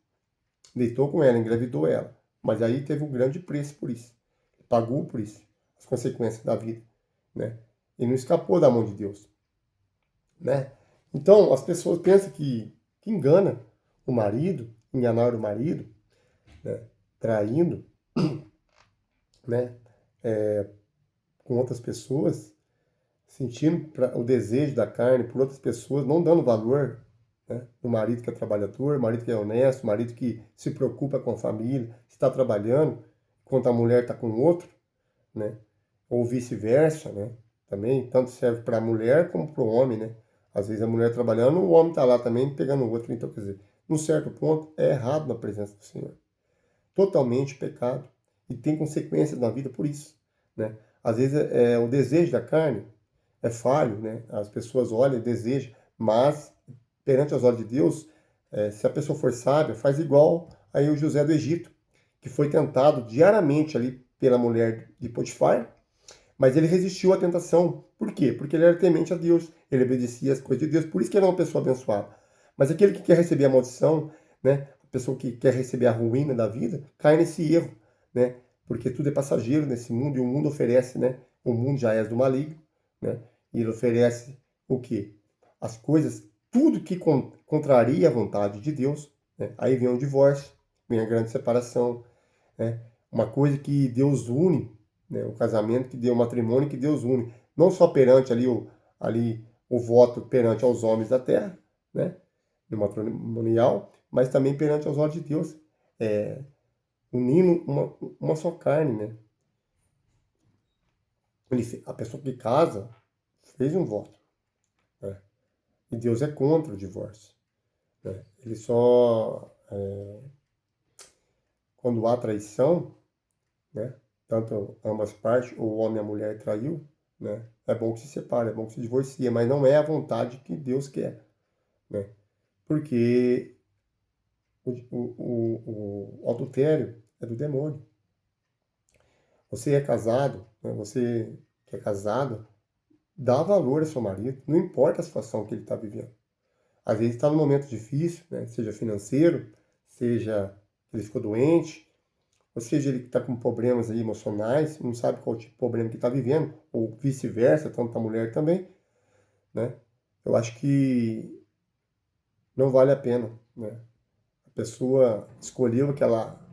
Deitou com ela, engravidou ela. Mas aí teve um grande preço por isso. Ele pagou por isso. As consequências da vida, né? Ele não escapou da mão de Deus, né? Então, as pessoas pensam que engana o marido, enganar o marido, né? Traindo, né? Com outras pessoas, sentindo o desejo da carne por outras pessoas, não dando valor, né? O marido que é trabalhador, o marido que é honesto, o marido que se preocupa com a família, está trabalhando, enquanto a mulher está com outro, né? Ou vice-versa, né? Também, tanto serve para a mulher como para o homem, né? Às vezes a mulher trabalhando, o homem está lá também pegando o outro. Então, quer dizer, num certo ponto, é errado na presença do Senhor. Totalmente pecado. E tem consequências na vida por isso, né? Às vezes o desejo da carne é falho, né? As pessoas olham e desejam, mas perante os olhos de Deus, se a pessoa for sábia, faz igual aí o José do Egito, que foi tentado diariamente ali pela mulher de Potifar, mas ele resistiu à tentação. Por quê? Porque ele era temente a Deus, ele obedecia às coisas de Deus, por isso que ele era uma pessoa abençoada. Mas aquele que quer receber a maldição, né? A pessoa que quer receber a ruína da vida, cai nesse erro, né? Porque tudo é passageiro nesse mundo e o mundo oferece, né? O mundo já é do maligno, né? E ele oferece o quê? As coisas, tudo que contraria a vontade de Deus, né? Aí vem o divórcio, vem a grande separação, né? Uma coisa que Deus une, né? O casamento que deu, o matrimônio que Deus une, não só perante ali o voto perante aos homens da terra, né? No matrimonial, mas também perante aos olhos de Deus, unindo uma só carne, né? A pessoa que casa fez um voto, né? E Deus é contra o divórcio, né? Ele só, quando há traição, né? Tanto ambas partes, ou o homem e a mulher traiu, né? É bom que se separe, é bom que se divorcie, mas não é a vontade que Deus quer, né? Porque o adultério é do demônio. Você é casado, né? Você que é casado, dá valor ao seu marido, não importa a situação que ele está vivendo. Às vezes está num momento difícil, né? Seja financeiro, seja que ele ficou doente, ou seja, ele está com problemas aí emocionais, não sabe qual tipo de problema que está vivendo, ou vice-versa, tanto a mulher também, né? Eu acho que não vale a pena, né? A pessoa escolheu aquela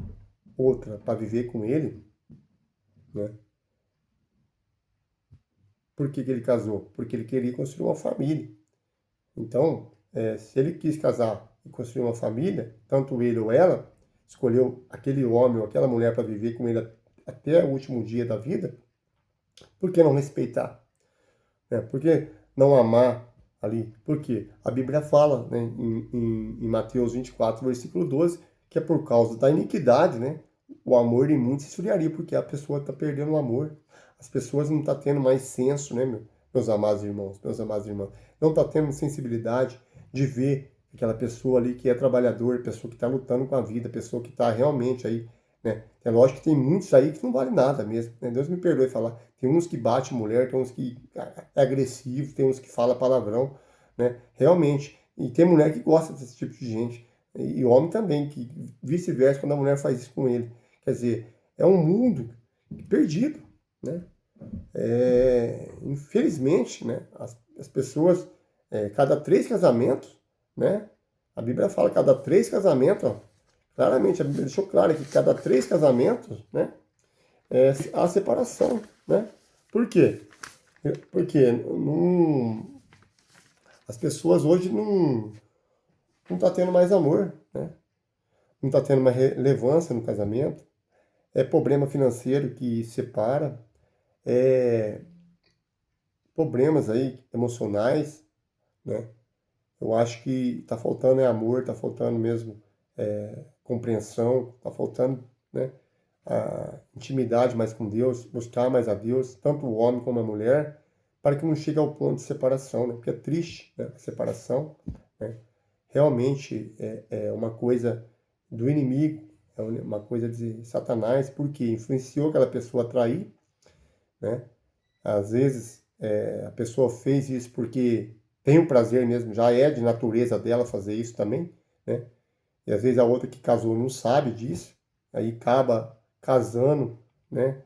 outra para viver com ele, né? Por que que ele casou? Porque ele queria construir uma família. Então, se ele quis casar e construir uma família, tanto ele ou ela, escolheu aquele homem ou aquela mulher para viver com ele até o último dia da vida, por que não respeitar? Por que não amar ali? Porque a Bíblia fala, né, em Mateus 24, versículo 12, que é por causa da iniquidade, né, o amor de muitos esfriaria, porque a pessoa está perdendo o amor. As pessoas não estão tendo mais senso, né, meus amados irmãos, meus amados irmãos? Não está tendo sensibilidade de ver aquela pessoa ali que é trabalhador, pessoa que está lutando com a vida, pessoa que está realmente aí, né? É lógico que tem muitos aí que não vale nada mesmo, né? Deus me perdoe falar. Tem uns que bate mulher, tem uns que é agressivo, tem uns que fala palavrão, né? Realmente. E tem mulher que gosta desse tipo de gente. E homem também, que vice-versa quando a mulher faz isso com ele. Quer dizer, é um mundo perdido, né? Infelizmente, né, as pessoas, cada 3 casamentos, né, a Bíblia fala cada 3 casamentos, ó, claramente, a Bíblia deixou claro que cada 3 casamentos, né, há separação, né? Por quê? Porque as pessoas hoje não tá tendo mais amor, né? Não tá tendo mais relevância no casamento, é problema financeiro que separa, é problemas aí emocionais, né? Eu acho que está faltando amor, está faltando mesmo compreensão, está faltando, né, a intimidade mais com Deus, buscar mais a Deus, tanto o homem como a mulher, para que não chegue ao ponto de separação, né? Porque é triste, né, a separação, né? Realmente é uma coisa do inimigo, é uma coisa de Satanás, porque influenciou aquela pessoa a trair, né? Às vezes a pessoa fez isso porque tem o prazer mesmo, já é de natureza dela fazer isso também, né? E às vezes a outra que casou não sabe disso, aí acaba casando, né?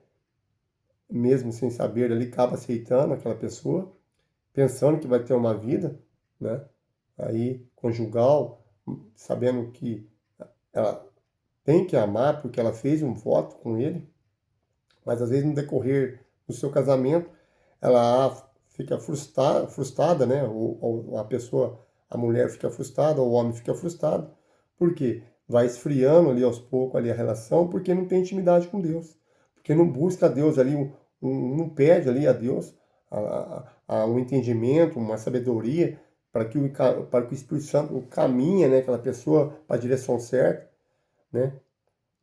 Mesmo sem saber, ali acaba aceitando aquela pessoa, pensando que vai ter uma vida, né? Aí conjugal, sabendo que ela tem que amar porque ela fez um voto com ele, mas às vezes no decorrer do seu casamento ela fica frustrada, né? Ou a pessoa, a mulher fica frustrada, ou o homem fica frustrado. Por quê? Vai esfriando ali aos poucos ali a relação, porque não tem intimidade com Deus. Porque não busca a Deus ali, não pede ali a Deus um entendimento, uma sabedoria, para que o Espírito Santo caminhe, né, aquela pessoa para a direção certa, né?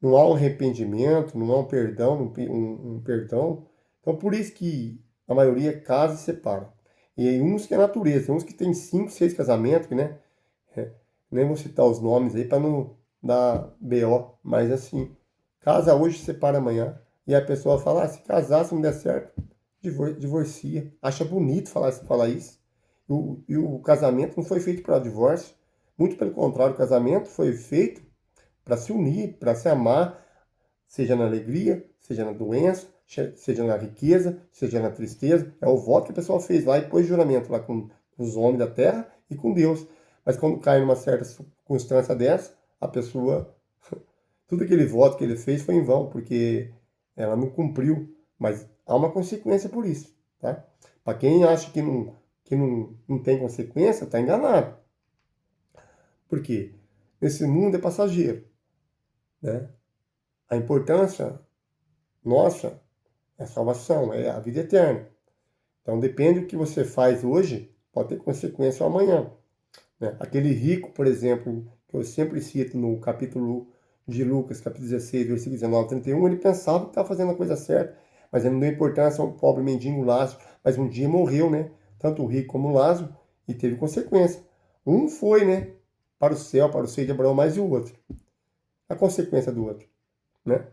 Não há um arrependimento, não há um perdão, um perdão. Então, por isso que a maioria casa e separa. E aí, uns que é natureza, tem uns que tem 5, 6 casamentos, né? É, nem vou citar os nomes aí para não dar BO, mas assim, casa hoje, separa amanhã. E a pessoa fala, se casar, se não der certo, divorcia. Acha bonito falar isso. E o casamento não foi feito para divórcio. Muito pelo contrário, o casamento foi feito para se unir, para se amar, seja na alegria, seja na doença, seja na riqueza, seja na tristeza. É o voto que a pessoa fez lá e pôs juramento lá com os homens da terra e com Deus. Mas quando cai numa certa circunstância dessa, a pessoa, tudo aquele voto que ele fez foi em vão, porque ela não cumpriu. Mas há uma consequência por isso, tá? Para quem acha que não tem consequência, está enganado. Por quê? Esse mundo é passageiro, né? A importância nossa é a salvação, é a vida eterna. Então depende do que você faz hoje, pode ter consequência amanhã, né? Aquele rico, por exemplo, que eu sempre cito no capítulo de Lucas, capítulo 16, versículo 19, 31, ele pensava que estava fazendo a coisa certa, mas ele não deu importância ao pobre mendigo Lázaro, mas um dia morreu, né? Tanto o rico como o Lázaro, e teve consequência. Um foi, né, para o céu, para o seio de Abraão, mas e o outro? A consequência do outro, né?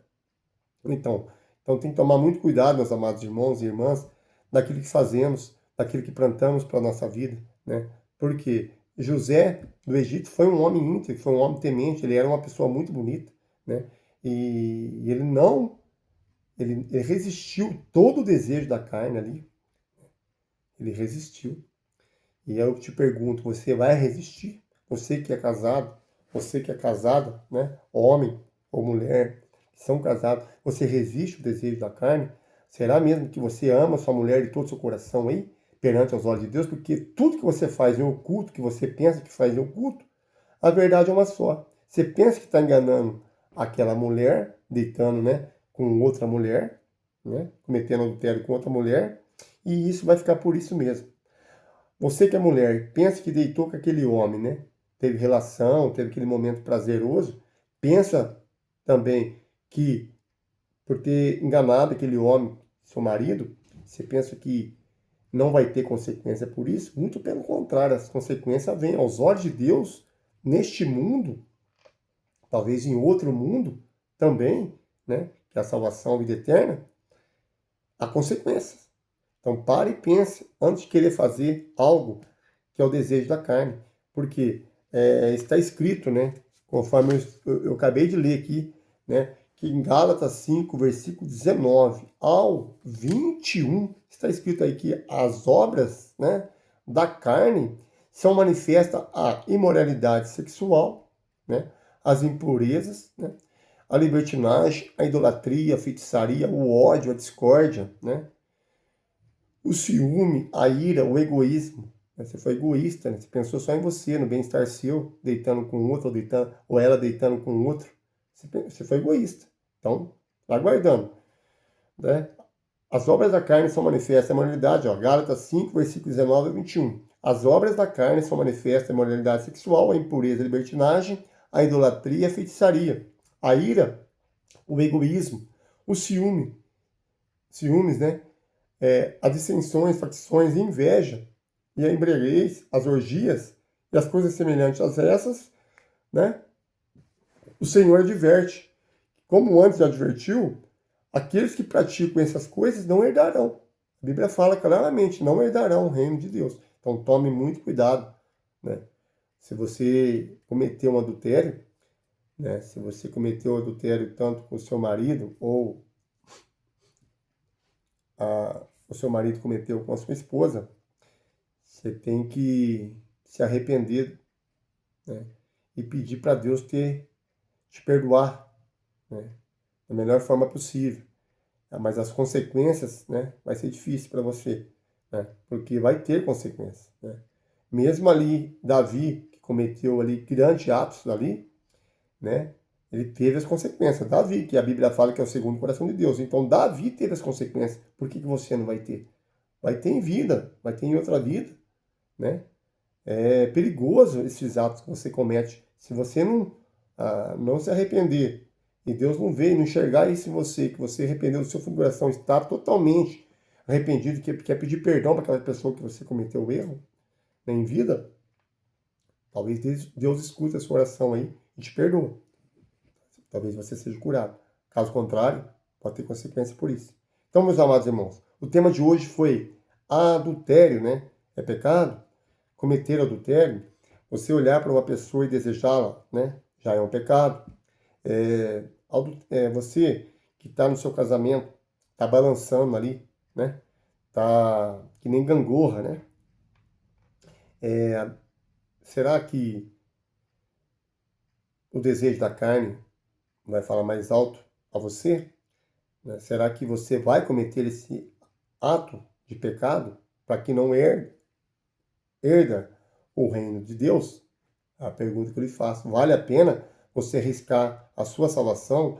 Então tem que tomar muito cuidado, meus amados irmãos e irmãs, daquilo que fazemos, daquilo que plantamos para a nossa vida, né? Porque José do Egito foi um homem íntegro, foi um homem temente, ele era uma pessoa muito bonita, né? E ele não, ele resistiu todo o desejo da carne ali, ele resistiu. E eu te pergunto, você vai resistir? Você que é casado, você que é casada, né? Homem ou mulher que são casados, você resiste o desejo da carne? Será mesmo que você ama sua mulher de todo o seu coração aí, perante os olhos de Deus? Porque tudo que você faz em oculto, que você pensa que faz em oculto, a verdade é uma só. Você pensa que está enganando aquela mulher, deitando, né, com outra mulher, né, cometendo adultério com outra mulher, e isso vai ficar por isso mesmo. Você que é mulher, pensa que deitou com aquele homem, né? Teve relação, teve aquele momento prazeroso. Pensa também que por ter enganado aquele homem, seu marido, você pensa que não vai ter consequência por isso? Muito pelo contrário, as consequências vêm aos olhos de Deus neste mundo, talvez em outro mundo também, né? Que é a salvação, a vida eterna, há consequências. Então pare e pense antes de querer fazer algo que é o desejo da carne. Porque está escrito, né? Conforme eu acabei de ler aqui, né? Que em Gálatas 5, versículo 19 ao 21, está escrito aí que as obras, né, da carne são manifestas a imoralidade sexual, né, as impurezas, né, a libertinagem, a idolatria, a feitiçaria, o ódio, a discórdia, né, o ciúme, a ira, o egoísmo. Você foi egoísta, né? Você pensou só em você, no bem-estar seu, deitando com o outro, ou ela deitando com o outro. Você foi egoísta. Então, vai guardando. Né? As obras da carne são manifestas em moralidade, ó, Gálatas 5, versículos 19 a 21. As obras da carne são manifestas em moralidade sexual, a impureza, a libertinagem, a idolatria, a feitiçaria, a ira, o egoísmo, o ciúmes, né? As dissensões, facções, inveja, e a embriaguez, as orgias e as coisas semelhantes a essas, né? O Senhor adverte. Como antes advertiu, aqueles que praticam essas coisas não herdarão. A Bíblia fala claramente, não herdarão o reino de Deus. Então tome muito cuidado, né? Se você cometeu um adultério, né? Se você cometeu um adultério tanto com o seu marido ou o seu marido cometeu com a sua esposa, você tem que se arrepender, né? E pedir para Deus te perdoar, né? Da melhor forma possível. Mas as consequências, né, vai ser difícil para você, né? Porque vai ter consequências, né? Mesmo ali, Davi, que cometeu ali grandes atos ali, né? Ele teve as consequências. Davi, que a Bíblia fala que é o segundo coração de Deus. Então, Davi teve as consequências. Por que você não vai ter? Vai ter em vida, vai ter em outra vida, né? É perigoso esses atos que você comete. Se você não se arrepender e Deus não ver, não enxergar isso em você, que você arrependeu do seu fundo do coração, está totalmente arrependido, que quer pedir perdão para aquela pessoa que você cometeu o erro, né, em vida, talvez Deus escute a sua oração aí e te perdoe. Talvez você seja curado. Caso contrário, pode ter consequência por isso. Então, meus amados irmãos, o tema de hoje foi adultério, né? É pecado? Cometer adultério? Você olhar para uma pessoa e desejá-la, né? Já é um pecado. Você que está no seu casamento, está balançando ali, né? Tá que nem gangorra, né? Será que o desejo da carne vai falar mais alto a você? Né? Será que você vai cometer esse ato de pecado para que não herda o reino de Deus? A pergunta que eu lhe faço. Vale a pena você arriscar a sua salvação,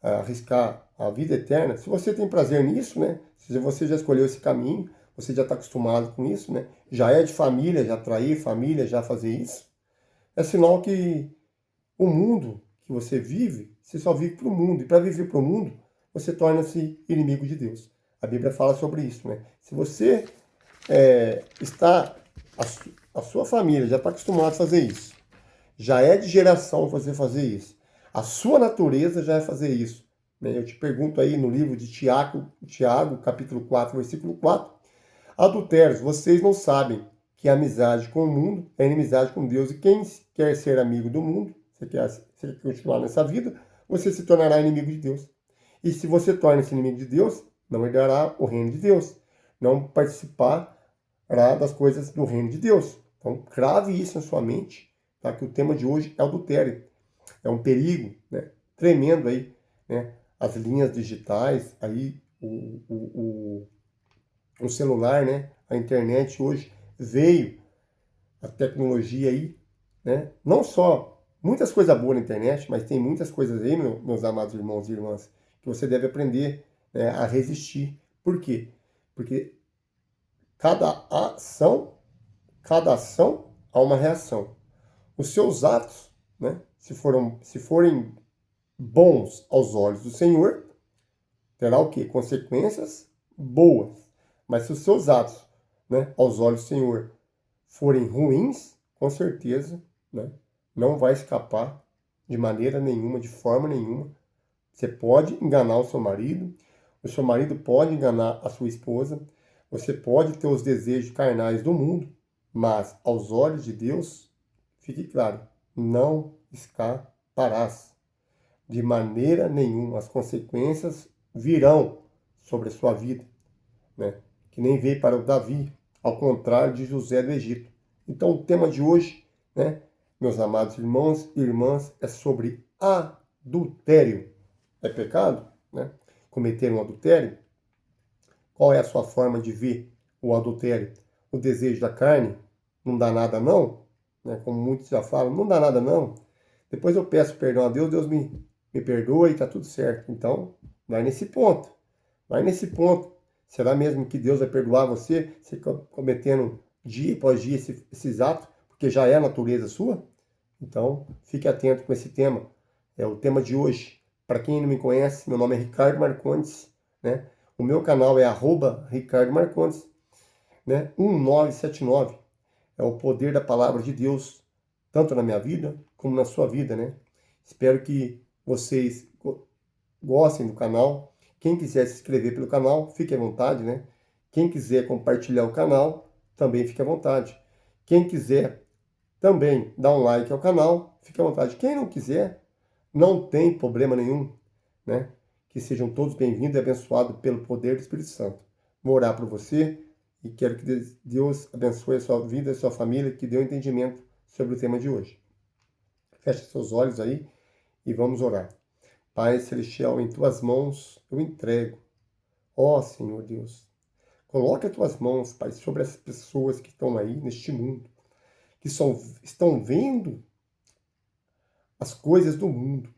arriscar a vida eterna? Se você tem prazer nisso, né? Se você já escolheu esse caminho, você já está acostumado com isso, né? Já é de família, já trair família, já fazer isso. É sinal que o mundo que você vive, você só vive para o mundo. E para viver para o mundo, você torna-se inimigo de Deus. A Bíblia fala sobre isso, né? Se você está, a sua família já está acostumada a fazer isso, já é de geração você fazer isso, a sua natureza já é fazer isso. Né? Eu te pergunto aí no livro de Tiago, capítulo 4, versículo 4, adultérios, vocês não sabem que a amizade com o mundo é inimizade com Deus, e quem quer ser amigo do mundo, você quer continuar nessa vida, você se tornará inimigo de Deus. E se você torna-se inimigo de Deus, não herdará o reino de Deus, não participará das coisas do reino de Deus. Então, crave isso na sua mente, tá? Que o tema de hoje é adultério. É um perigo, né? Tremendo aí, né? As linhas digitais, aí o celular, né? A internet hoje veio, a tecnologia aí, né? Não só muitas coisas boas na internet, mas tem muitas coisas aí, meus amados irmãos e irmãs, que você deve aprender, né, a resistir. Por quê? Porque cada ação há uma reação. Os seus atos, né, se forem bons aos olhos do Senhor, terá o quê? Consequências boas. Mas se os seus atos, né, aos olhos do Senhor, forem ruins, com certeza, né, não vai escapar de maneira nenhuma, de forma nenhuma. Você pode enganar o seu marido pode enganar a sua esposa, você pode ter os desejos carnais do mundo, mas aos olhos de Deus, fique claro, não escaparás. De maneira nenhuma, as consequências virão sobre a sua vida, né? Que nem veio para o Davi, ao contrário de José do Egito. Então, o tema de hoje, né, meus amados irmãos e irmãs, é sobre adultério. É pecado, né? Cometer um adultério? Qual é a sua forma de ver o adultério? O desejo da carne? Não dá nada não? Né? Como muitos já falam, não dá nada não. Depois eu peço perdão a Deus, Deus me perdoa e está tudo certo. Então, vai nesse ponto. Vai nesse ponto. Será mesmo que Deus vai perdoar você cometendo dia após dia esses atos, porque já é a natureza sua? Então, fique atento com esse tema. É o tema de hoje. Para quem não me conhece, meu nome é Ricardo Marcondes, né? O meu canal é @Ricardo Marcondes, né? 1979. É o poder da palavra de Deus, tanto na minha vida como na sua vida, né? Espero que vocês gostem do canal. Quem quiser se inscrever pelo canal, fique à vontade, né? Quem quiser compartilhar o canal, também fique à vontade. Quem quiser também dar um like ao canal, fique à vontade. Quem não quiser, não tem problema nenhum, né? Que sejam todos bem-vindos e abençoados pelo poder do Espírito Santo. Vou orar por você e quero que Deus abençoe a sua vida, a sua família, que dê um entendimento sobre o tema de hoje. Feche seus olhos aí e vamos orar. Pai Celestial, em tuas mãos eu entrego. Ó Senhor Deus, coloque as tuas mãos, Pai, sobre as pessoas que estão aí neste mundo, que estão vendo as coisas do mundo,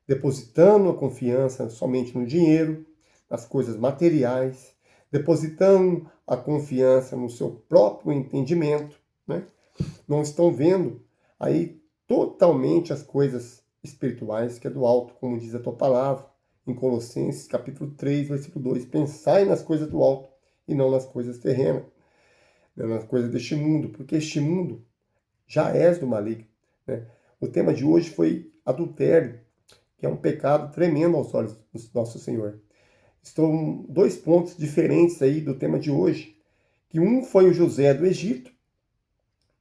depositando a confiança somente no dinheiro, nas coisas materiais, depositando a confiança no seu próprio entendimento, né? Não estão vendo aí totalmente as coisas espirituais que é do alto, como diz a tua palavra, em Colossenses capítulo 3, versículo 2, pensai nas coisas do alto e não nas coisas terrenas, né? Nas coisas deste mundo, porque este mundo já és do maligno, né? O tema de hoje foi adultério, que é um pecado tremendo aos olhos do nosso Senhor. Estão dois pontos diferentes aí do tema de hoje, que um foi o José do Egito,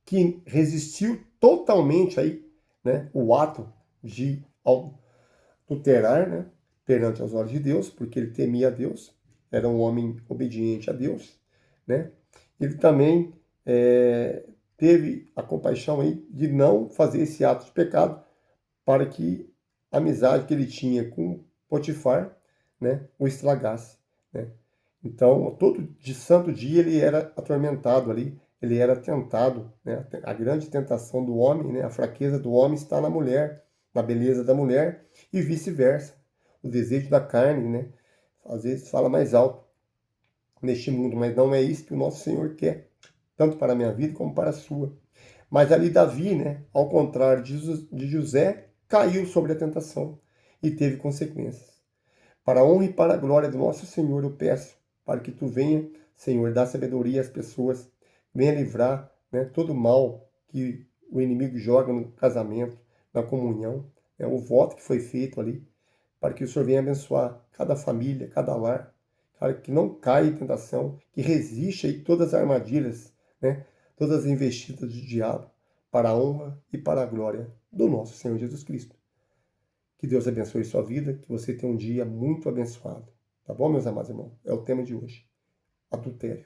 que resistiu totalmente aí, né, o ato de adulterar, né, perante os olhos de Deus, porque ele temia a Deus, era um homem obediente a Deus, né? Ele também teve a compaixão aí de não fazer esse ato de pecado para que a amizade que ele tinha com Potifar, né, o estragasse, né? Então, todo de santo dia ele era atormentado ali, ele era tentado, né? A grande tentação do homem, né? A fraqueza do homem está na mulher, na beleza da mulher e vice-versa. O desejo da carne, né? Às vezes fala mais alto neste mundo, mas não é isso que o nosso Senhor quer, tanto para a minha vida como para a sua. Mas ali Davi, né, ao contrário de José, caiu sobre a tentação e teve consequências. Para a honra e para a glória do nosso Senhor, eu peço para que tu venha, Senhor, dar sabedoria às pessoas, venha livrar, né, todo o mal que o inimigo joga no casamento, na comunhão, né, o voto que foi feito ali, para que o Senhor venha abençoar cada família, cada lar, para que não caia em tentação, que resista aí todas as armadilhas, né, todas as investidas do diabo, para a honra e para a glória do nosso Senhor Jesus Cristo. Que Deus abençoe sua vida, que você tenha um dia muito abençoado. Tá bom, meus amados irmãos? É o tema de hoje. Adultério.